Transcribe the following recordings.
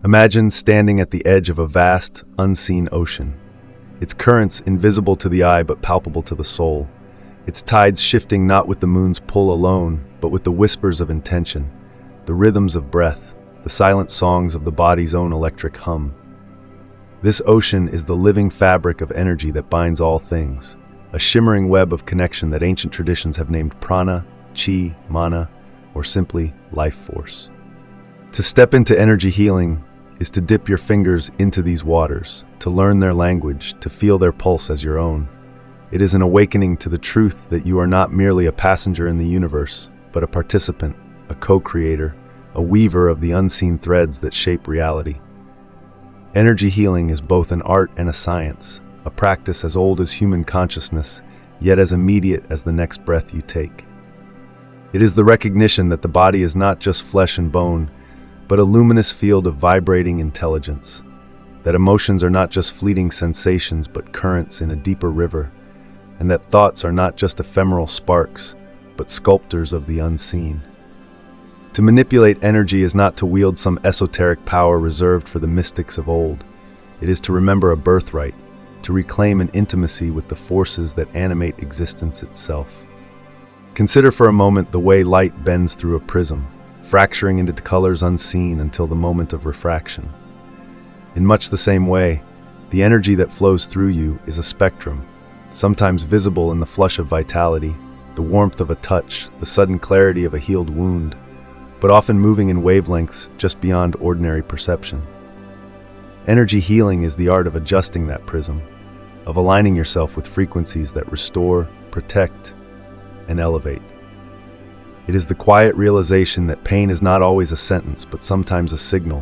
Imagine standing at the edge of a vast, unseen ocean. Its currents invisible to the eye but palpable to the soul. Its tides shifting not with the moon's pull alone, but with the whispers of intention, the rhythms of breath, the silent songs of the body's own electric hum. This ocean is the living fabric of energy that binds all things, a shimmering web of connection that ancient traditions have named prana, chi, mana, or simply life force. To step into energy healing is to dip your fingers into these waters, to learn their language, to feel their pulse as your own. It is an awakening to the truth that you are not merely a passenger in the universe, but a participant, a co-creator, a weaver of the unseen threads that shape reality. Energy healing is both an art and a science, a practice as old as human consciousness, yet as immediate as the next breath you take. It is the recognition that the body is not just flesh and bone, but a luminous field of vibrating intelligence, that emotions are not just fleeting sensations but currents in a deeper river, and that thoughts are not just ephemeral sparks, but sculptors of the unseen. To manipulate energy is not to wield some esoteric power reserved for the mystics of old. It is to remember a birthright, to reclaim an intimacy with the forces that animate existence itself. Consider for a moment the way light bends through a prism, fracturing into colors unseen until the moment of refraction. In much the same way, the energy that flows through you is a spectrum, sometimes visible in the flush of vitality, the warmth of a touch, the sudden clarity of a healed wound, but often moving in wavelengths just beyond ordinary perception. Energy healing is the art of adjusting that prism, of aligning yourself with frequencies that restore, protect, and elevate. It is the quiet realization that pain is not always a sentence, but sometimes a signal,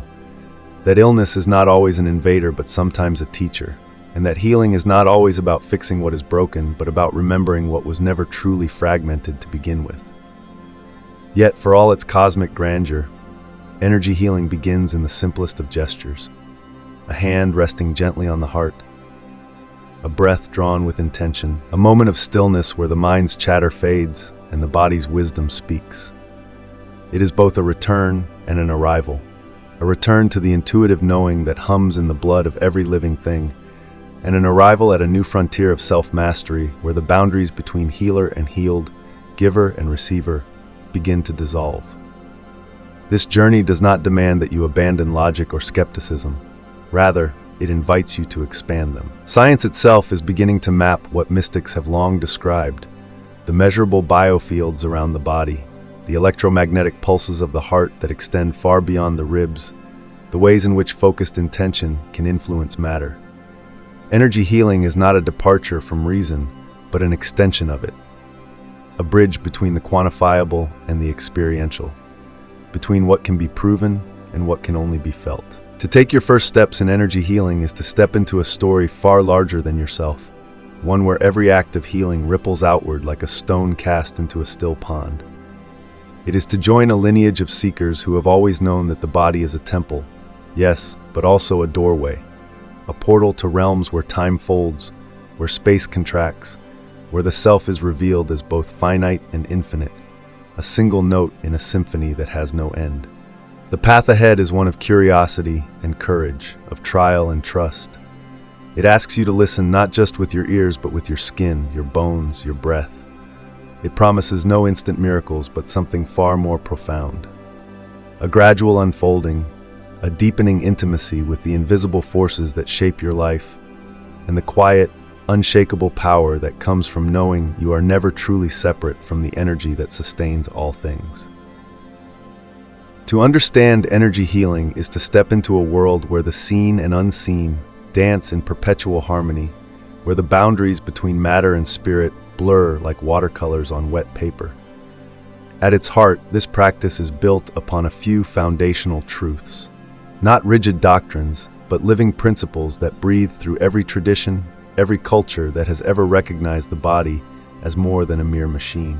that illness is not always an invader, but sometimes a teacher, and that healing is not always about fixing what is broken, but about remembering what was never truly fragmented to begin with. Yet, for all its cosmic grandeur, energy healing begins in the simplest of gestures, a hand resting gently on the heart, a breath drawn with intention, a moment of stillness where the mind's chatter fades and the body's wisdom speaks. It is both a return and an arrival, a return to the intuitive knowing that hums in the blood of every living thing, and an arrival at a new frontier of self-mastery where the boundaries between healer and healed, giver and receiver, begin to dissolve. This journey does not demand that you abandon logic or skepticism. Rather, it invites you to expand them. Science itself is beginning to map what mystics have long described: the measurable biofields around the body, the electromagnetic pulses of the heart that extend far beyond the ribs, the ways in which focused intention can influence matter. Energy healing is not a departure from reason, but an extension of it, a bridge between the quantifiable and the experiential, between what can be proven and what can only be felt. To take your first steps in energy healing is to step into a story far larger than yourself, one where every act of healing ripples outward like a stone cast into a still pond. It is to join a lineage of seekers who have always known that the body is a temple, yes, but also a doorway, a portal to realms where time folds, where space contracts, where the self is revealed as both finite and infinite, a single note in a symphony that has no end. The path ahead is one of curiosity and courage, of trial and trust. It asks you to listen not just with your ears, but with your skin, your bones, your breath. It promises no instant miracles, but something far more profound. A gradual unfolding, a deepening intimacy with the invisible forces that shape your life, and the quiet, unshakable power that comes from knowing you are never truly separate from the energy that sustains all things. To understand energy healing is to step into a world where the seen and unseen dance in perpetual harmony, where the boundaries between matter and spirit blur like watercolors on wet paper. At its heart, this practice is built upon a few foundational truths, not rigid doctrines, but living principles that breathe through every tradition, every culture that has ever recognized the body as more than a mere machine.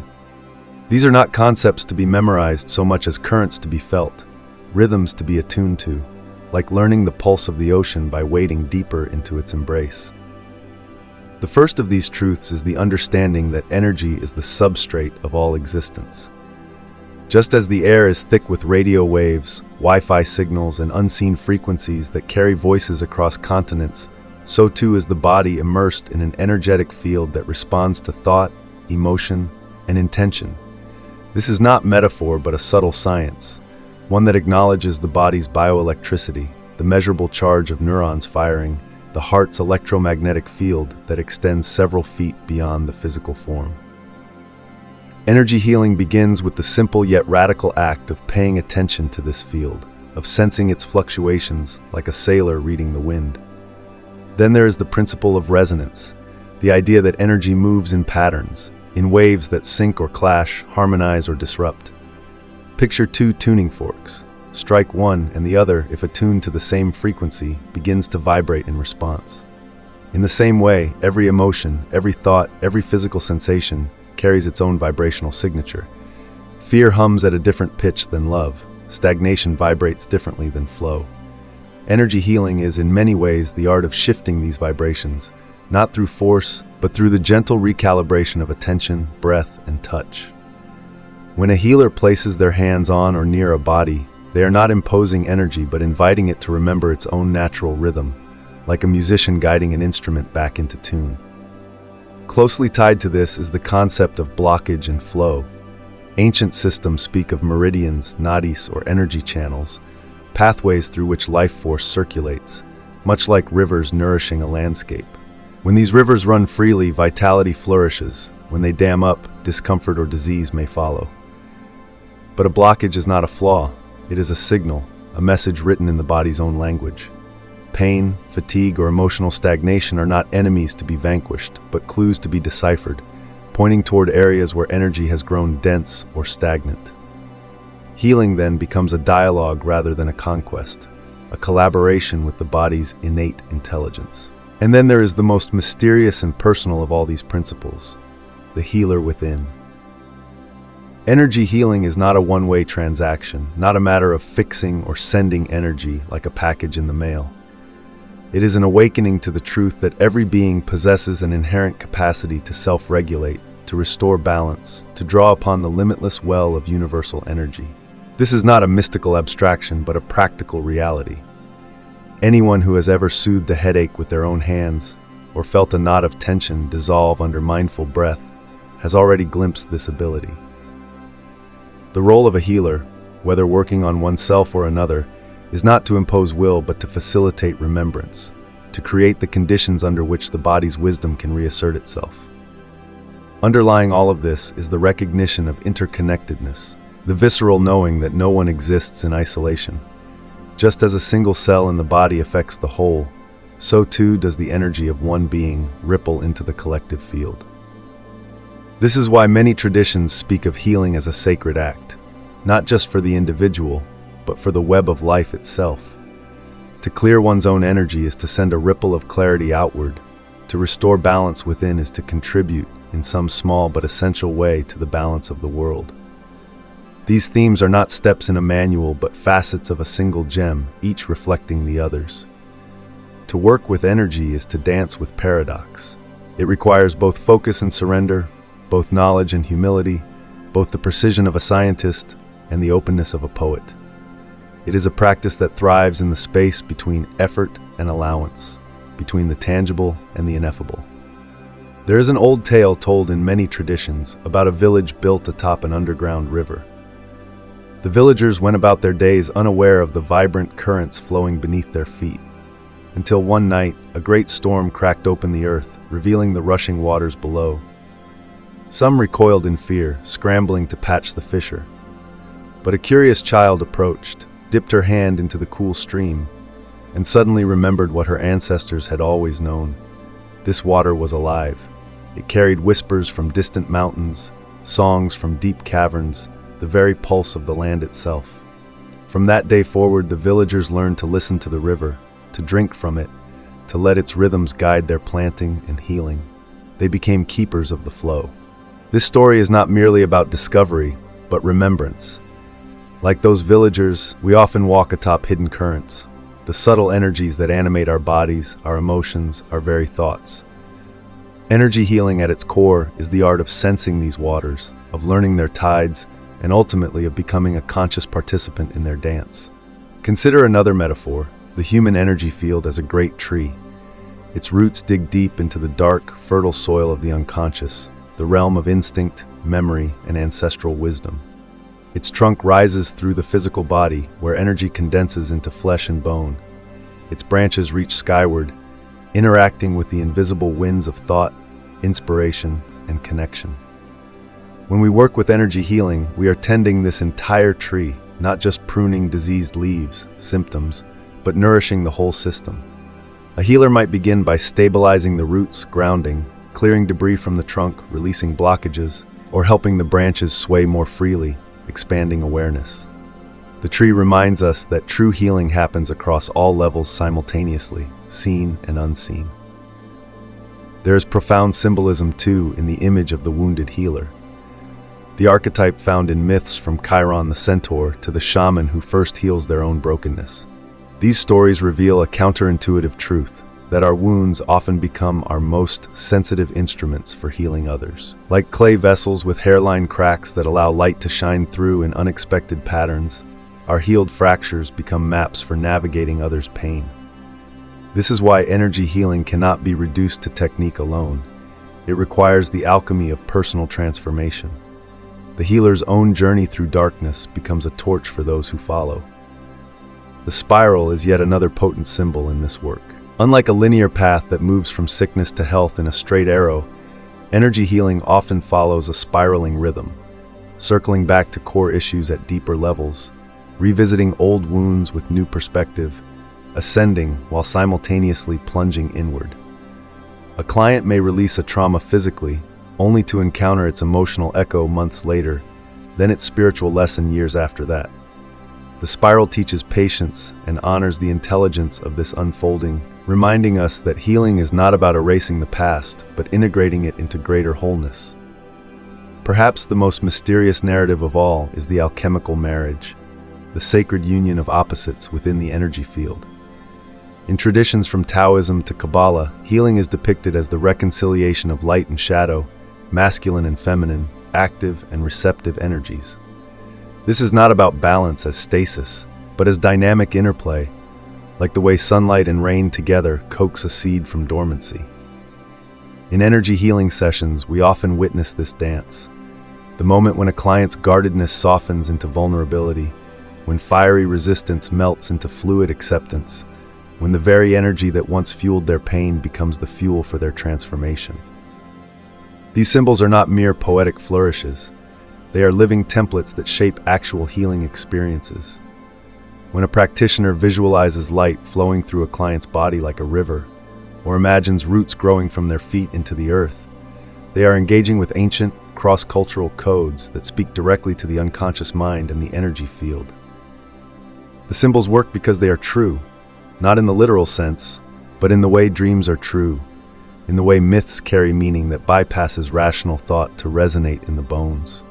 These are not concepts to be memorized so much as currents to be felt, rhythms to be attuned to, like learning the pulse of the ocean by wading deeper into its embrace. The first of these truths is the understanding that energy is the substrate of all existence. Just as the air is thick with radio waves, Wi-Fi signals, and unseen frequencies that carry voices across continents, so too is the body immersed in an energetic field that responds to thought, emotion, and intention. This is not metaphor but a subtle science, one that acknowledges the body's bioelectricity, the measurable charge of neurons firing, the heart's electromagnetic field that extends several feet beyond the physical form. Energy healing begins with the simple yet radical act of paying attention to this field, of sensing its fluctuations like a sailor reading the wind. Then there is the principle of resonance, the idea that energy moves in patterns, in waves that sync or clash, harmonize or disrupt. Picture two tuning forks. Strike one and the other, if attuned to the same frequency, begins to vibrate in response. In the same way, every emotion, every thought, every physical sensation carries its own vibrational signature. Fear hums at a different pitch than love. Stagnation vibrates differently than flow. Energy healing is, in many ways, the art of shifting these vibrations, not through force, but through the gentle recalibration of attention, breath, and touch. When a healer places their hands on or near a body, they are not imposing energy but inviting it to remember its own natural rhythm, like a musician guiding an instrument back into tune. Closely tied to this is the concept of blockage and flow. Ancient systems speak of meridians, nadis, or energy channels, pathways through which life force circulates, much like rivers nourishing a landscape. When these rivers run freely, vitality flourishes. When they dam up, discomfort or disease may follow. But a blockage is not a flaw. It is a signal, a message written in the body's own language. Pain, fatigue, or emotional stagnation are not enemies to be vanquished, but clues to be deciphered, pointing toward areas where energy has grown dense or stagnant. Healing then becomes a dialogue rather than a conquest, a collaboration with the body's innate intelligence. And then there is the most mysterious and personal of all these principles, the healer within. Energy healing is not a one-way transaction, not a matter of fixing or sending energy like a package in the mail. It is an awakening to the truth that every being possesses an inherent capacity to self-regulate, to restore balance, to draw upon the limitless well of universal energy. This is not a mystical abstraction, but a practical reality. Anyone who has ever soothed a headache with their own hands, or felt a knot of tension dissolve under mindful breath, has already glimpsed this ability. The role of a healer, whether working on oneself or another, is not to impose will but to facilitate remembrance, to create the conditions under which the body's wisdom can reassert itself. Underlying all of this is the recognition of interconnectedness, the visceral knowing that no one exists in isolation. Just as a single cell in the body affects the whole, so too does the energy of one being ripple into the collective field. This is why many traditions speak of healing as a sacred act, not just for the individual, but for the web of life itself. To clear one's own energy is to send a ripple of clarity outward. To restore balance within is to contribute, in some small but essential way, to the balance of the world. These themes are not steps in a manual, but facets of a single gem, each reflecting the others. To work with energy is to dance with paradox. It requires both focus and surrender, both knowledge and humility, both the precision of a scientist and the openness of a poet. It is a practice that thrives in the space between effort and allowance, between the tangible and the ineffable. There is an old tale told in many traditions about a village built atop an underground river. The villagers went about their days unaware of the vibrant currents flowing beneath their feet, until one night a great storm cracked open the earth, revealing the rushing waters below. Some recoiled in fear, scrambling to patch the fissure. But a curious child approached, dipped her hand into the cool stream, and suddenly remembered what her ancestors had always known. This water was alive. It carried whispers from distant mountains, songs from deep caverns, the very pulse of the land itself. From that day forward, the villagers learned to listen to the river, to drink from it, to let its rhythms guide their planting and healing. They became keepers of the flow. This story is not merely about discovery, but remembrance. Like those villagers, we often walk atop hidden currents, the subtle energies that animate our bodies, our emotions, our very thoughts. Energy healing at its core is the art of sensing these waters, of learning their tides, and ultimately of becoming a conscious participant in their dance. Consider another metaphor, the human energy field as a great tree. Its roots dig deep into the dark, fertile soil of the unconscious, the realm of instinct, memory, and ancestral wisdom. Its trunk rises through the physical body, where energy condenses into flesh and bone. Its branches reach skyward, interacting with the invisible winds of thought, inspiration, and connection. When we work with energy healing, we are tending this entire tree, not just pruning diseased leaves, symptoms, but nourishing the whole system. A healer might begin by stabilizing the roots, grounding, clearing debris from the trunk, releasing blockages, or helping the branches sway more freely, expanding awareness. The tree reminds us that true healing happens across all levels simultaneously, seen and unseen. There is profound symbolism, too, in the image of the wounded healer. The archetype found in myths from Chiron the centaur to the shaman who first heals their own brokenness. These stories reveal a counterintuitive truth, that our wounds often become our most sensitive instruments for healing others. Like clay vessels with hairline cracks that allow light to shine through in unexpected patterns, our healed fractures become maps for navigating others' pain. This is why energy healing cannot be reduced to technique alone. It requires the alchemy of personal transformation. The healer's own journey through darkness becomes a torch for those who follow. The spiral is yet another potent symbol in this work. Unlike a linear path that moves from sickness to health in a straight arrow, energy healing often follows a spiraling rhythm, circling back to core issues at deeper levels, revisiting old wounds with new perspective, ascending while simultaneously plunging inward. A client may release a trauma physically, only to encounter its emotional echo months later, then its spiritual lesson years after that. The spiral teaches patience and honors the intelligence of this unfolding, reminding us that healing is not about erasing the past, but integrating it into greater wholeness. Perhaps the most mysterious narrative of all is the alchemical marriage, the sacred union of opposites within the energy field. In traditions from Taoism to Kabbalah, healing is depicted as the reconciliation of light and shadow, masculine and feminine, active and receptive energies. This is not about balance as stasis, but as dynamic interplay, like the way sunlight and rain together coax a seed from dormancy. In energy healing sessions, we often witness this dance. The moment when a client's guardedness softens into vulnerability, when fiery resistance melts into fluid acceptance, when the very energy that once fueled their pain becomes the fuel for their transformation. These symbols are not mere poetic flourishes. They are living templates that shape actual healing experiences. When a practitioner visualizes light flowing through a client's body like a river, or imagines roots growing from their feet into the earth, they are engaging with ancient, cross-cultural codes that speak directly to the unconscious mind and the energy field. The symbols work because they are true, not in the literal sense, but in the way dreams are true, in the way myths carry meaning that bypasses rational thought to resonate in the bones.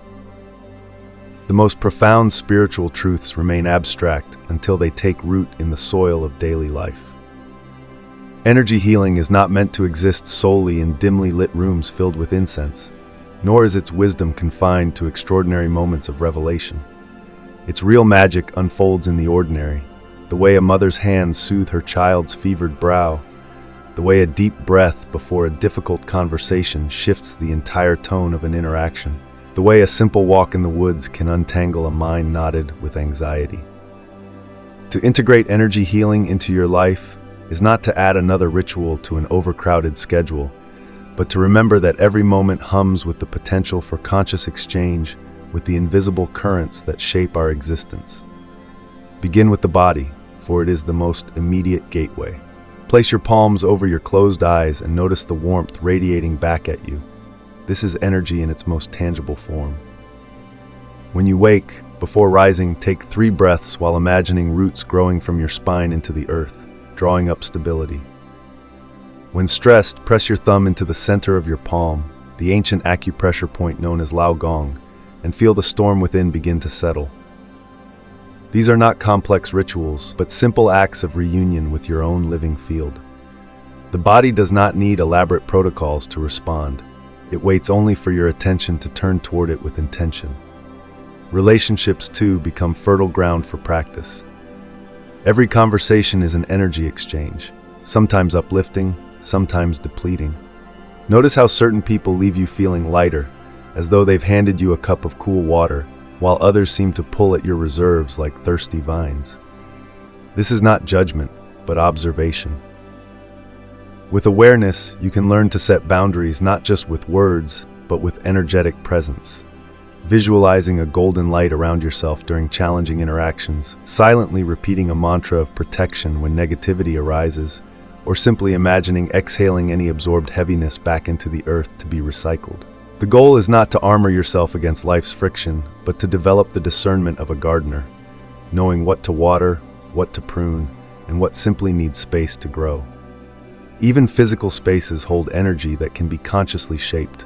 The most profound spiritual truths remain abstract until they take root in the soil of daily life. Energy healing is not meant to exist solely in dimly lit rooms filled with incense, nor is its wisdom confined to extraordinary moments of revelation. Its real magic unfolds in the ordinary, the way a mother's hands soothe her child's fevered brow, the way a deep breath before a difficult conversation shifts the entire tone of an interaction, the way a simple walk in the woods can untangle a mind knotted with anxiety. To integrate energy healing into your life is not to add another ritual to an overcrowded schedule, but to remember that every moment hums with the potential for conscious exchange with the invisible currents that shape our existence. Begin with the body, for it is the most immediate gateway. Place your palms over your closed eyes and notice the warmth radiating back at you. This is energy in its most tangible form. When you wake, before rising, take 3 breaths while imagining roots growing from your spine into the earth, drawing up stability. When stressed, press your thumb into the center of your palm, the ancient acupressure point known as Lao Gong, and feel the storm within begin to settle. These are not complex rituals, but simple acts of reunion with your own living field. The body does not need elaborate protocols to respond. It waits only for your attention to turn toward it with intention. Relationships, too, become fertile ground for practice. Every conversation is an energy exchange, sometimes uplifting, sometimes depleting. Notice how certain people leave you feeling lighter, as though they've handed you a cup of cool water, while others seem to pull at your reserves like thirsty vines. This is not judgment, but observation. With awareness, you can learn to set boundaries not just with words, but with energetic presence. Visualizing a golden light around yourself during challenging interactions, silently repeating a mantra of protection when negativity arises, or simply imagining exhaling any absorbed heaviness back into the earth to be recycled. The goal is not to armor yourself against life's friction, but to develop the discernment of a gardener, knowing what to water, what to prune, and what simply needs space to grow. Even physical spaces hold energy that can be consciously shaped.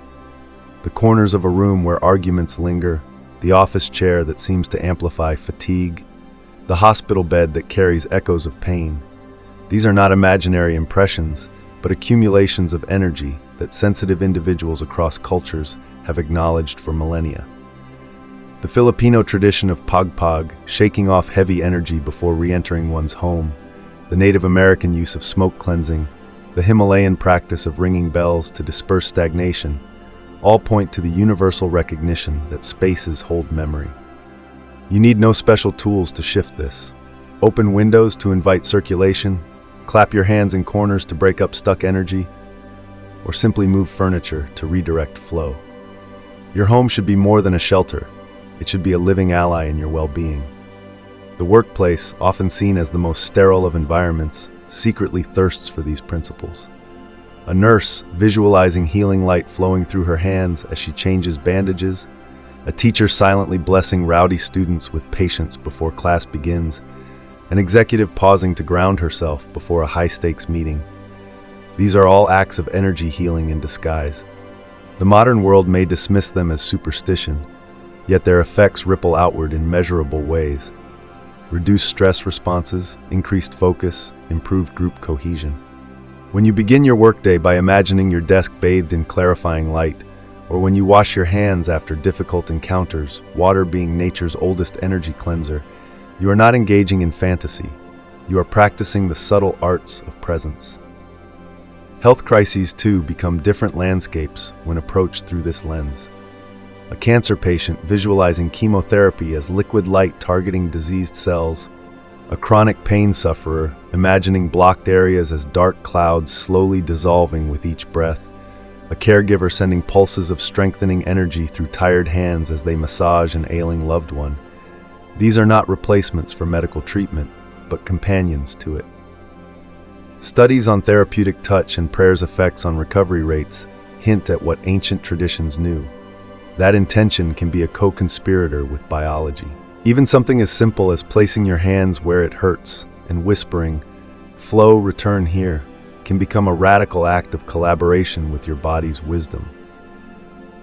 The corners of a room where arguments linger, the office chair that seems to amplify fatigue, the hospital bed that carries echoes of pain. These are not imaginary impressions, but accumulations of energy that sensitive individuals across cultures have acknowledged for millennia. The Filipino tradition of pagpag, shaking off heavy energy before re-entering one's home, the Native American use of smoke cleansing, the Himalayan practice of ringing bells to disperse stagnation, all point to the universal recognition that spaces hold memory. You need no special tools to shift this. Open windows to invite circulation, clap your hands in corners to break up stuck energy, or simply move furniture to redirect flow. Your home should be more than a shelter. It should be a living ally in your well-being. The workplace, often seen as the most sterile of environments, secretly thirsts for these principles. A nurse visualizing healing light flowing through her hands as she changes bandages, a teacher silently blessing rowdy students with patience before class begins, an executive pausing to ground herself before a high-stakes meeting. These are all acts of energy healing in disguise. The modern world may dismiss them as superstition, yet their effects ripple outward in measurable ways. Reduced stress responses, increased focus, improved group cohesion. When you begin your workday by imagining your desk bathed in clarifying light, or when you wash your hands after difficult encounters, water being nature's oldest energy cleanser, you are not engaging in fantasy. You are practicing the subtle arts of presence. Health crises, too, become different landscapes when approached through this lens. A cancer patient visualizing chemotherapy as liquid light targeting diseased cells, a chronic pain sufferer imagining blocked areas as dark clouds slowly dissolving with each breath, a caregiver sending pulses of strengthening energy through tired hands as they massage an ailing loved one. These are not replacements for medical treatment, but companions to it. Studies on therapeutic touch and prayer's effects on recovery rates hint at what ancient traditions knew. That intention can be a co-conspirator with biology. Even something as simple as placing your hands where it hurts and whispering, "Flow, return here," can become a radical act of collaboration with your body's wisdom.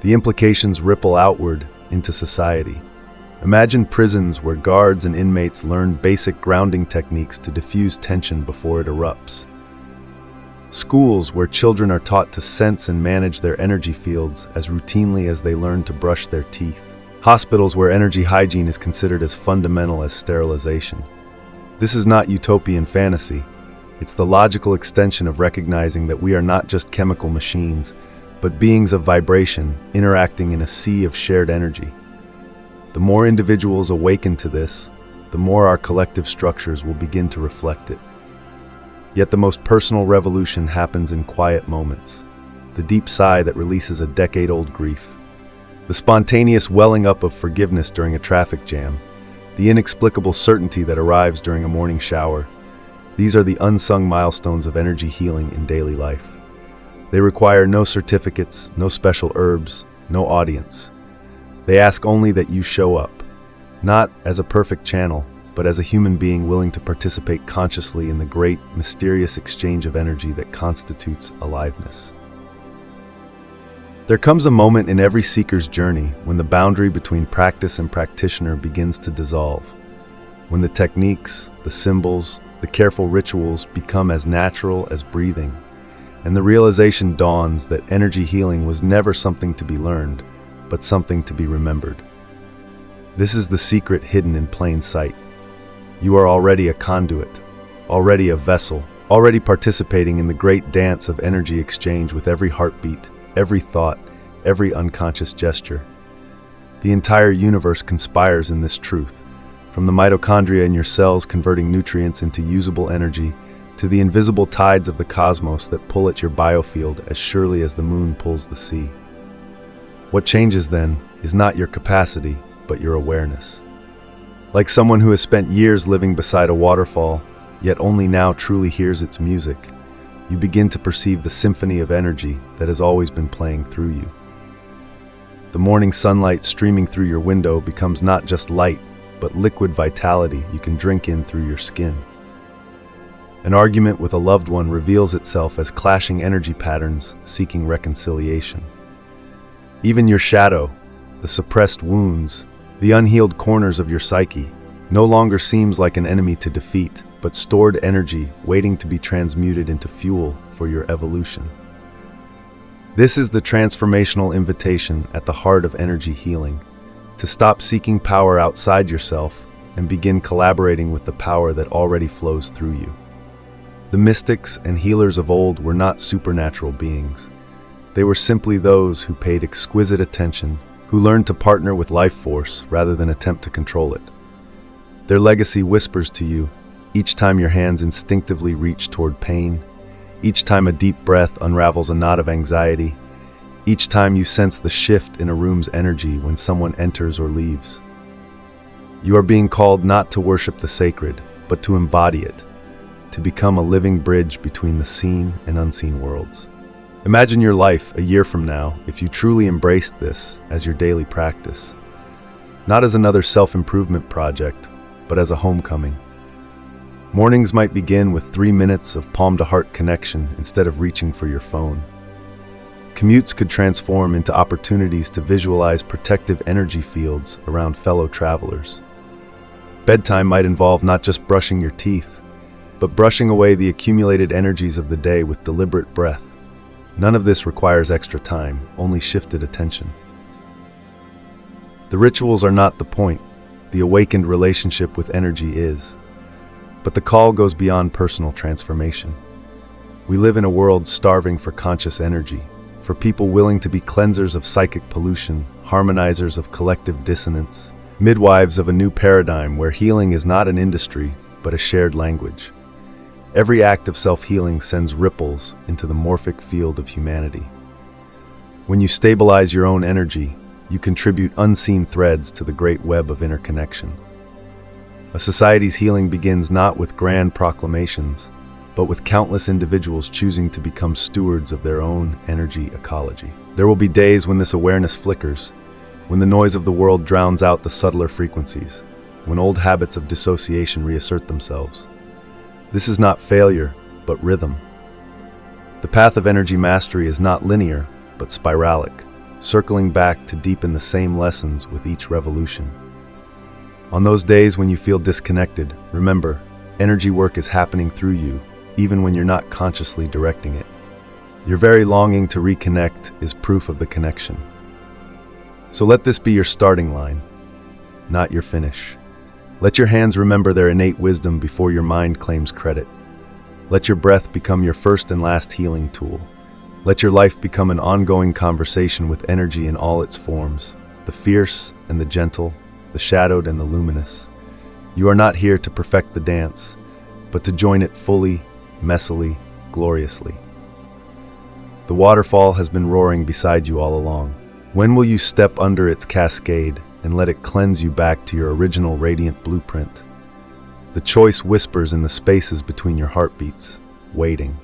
The implications ripple outward into society. Imagine prisons where guards and inmates learn basic grounding techniques to diffuse tension before it erupts. Schools where children are taught to sense and manage their energy fields as routinely as they learn to brush their teeth. Hospitals where energy hygiene is considered as fundamental as sterilization. This is not utopian fantasy. It's the logical extension of recognizing that we are not just chemical machines, but beings of vibration interacting in a sea of shared energy. The more individuals awaken to this, the more our collective structures will begin to reflect it. Yet the most personal revolution happens in quiet moments. The deep sigh that releases a decade-old grief. The spontaneous welling up of forgiveness during a traffic jam. The inexplicable certainty that arrives during a morning shower. These are the unsung milestones of energy healing in daily life. They require no certificates, no special herbs, no audience. They ask only that you show up, not as a perfect channel, but as a human being willing to participate consciously in the great, mysterious exchange of energy that constitutes aliveness. There comes a moment in every seeker's journey when the boundary between practice and practitioner begins to dissolve, when the techniques, the symbols, the careful rituals become as natural as breathing, and the realization dawns that energy healing was never something to be learned, but something to be remembered. This is the secret hidden in plain sight. You are already a conduit, already a vessel, already participating in the great dance of energy exchange with every heartbeat, every thought, every unconscious gesture. The entire universe conspires in this truth, from the mitochondria in your cells converting nutrients into usable energy, to the invisible tides of the cosmos that pull at your biofield as surely as the moon pulls the sea. What changes then is not your capacity, but your awareness. Like someone who has spent years living beside a waterfall, yet only now truly hears its music, you begin to perceive the symphony of energy that has always been playing through you. The morning sunlight streaming through your window becomes not just light, but liquid vitality you can drink in through your skin. An argument with a loved one reveals itself as clashing energy patterns seeking reconciliation. Even your shadow, the suppressed wounds, the unhealed corners of your psyche, no longer seems like an enemy to defeat, but stored energy waiting to be transmuted into fuel for your evolution. This is the transformational invitation at the heart of energy healing, to stop seeking power outside yourself and begin collaborating with the power that already flows through you. The mystics and healers of old were not supernatural beings. They were simply those who paid exquisite attention, who learned to partner with life force rather than attempt to control it. Their legacy whispers to you each time your hands instinctively reach toward pain, each time a deep breath unravels a knot of anxiety, each time you sense the shift in a room's energy when someone enters or leaves. You are being called not to worship the sacred, but to embody it, to become a living bridge between the seen and unseen worlds. Imagine your life a year from now if you truly embraced this as your daily practice, not as another self-improvement project, but as a homecoming. Mornings might begin with 3 minutes of palm-to-heart connection instead of reaching for your phone. Commutes could transform into opportunities to visualize protective energy fields around fellow travelers. Bedtime might involve not just brushing your teeth, but brushing away the accumulated energies of the day with deliberate breath. None of this requires extra time, only shifted attention. The rituals are not the point. The awakened relationship with energy is. But the call goes beyond personal transformation. We live in a world starving for conscious energy, for people willing to be cleansers of psychic pollution, harmonizers of collective dissonance, midwives of a new paradigm where healing is not an industry, but a shared language. Every act of self-healing sends ripples into the morphic field of humanity. When you stabilize your own energy, you contribute unseen threads to the great web of interconnection. A society's healing begins not with grand proclamations, but with countless individuals choosing to become stewards of their own energy ecology. There will be days when this awareness flickers, when the noise of the world drowns out the subtler frequencies, when old habits of dissociation reassert themselves. This is not failure, but rhythm. The path of energy mastery is not linear, but spiralic, circling back to deepen the same lessons with each revolution. On those days when you feel disconnected, remember, energy work is happening through you, even when you're not consciously directing it. Your very longing to reconnect is proof of the connection. So let this be your starting line, not your finish. Let your hands remember their innate wisdom before your mind claims credit. Let your breath become your first and last healing tool. Let your life become an ongoing conversation with energy in all its forms, the fierce and the gentle, the shadowed and the luminous. You are not here to perfect the dance, but to join it fully, messily, gloriously. The waterfall has been roaring beside you all along. When will you step under its cascade and let it cleanse you back to your original radiant blueprint? The choice whispers in the spaces between your heartbeats, waiting.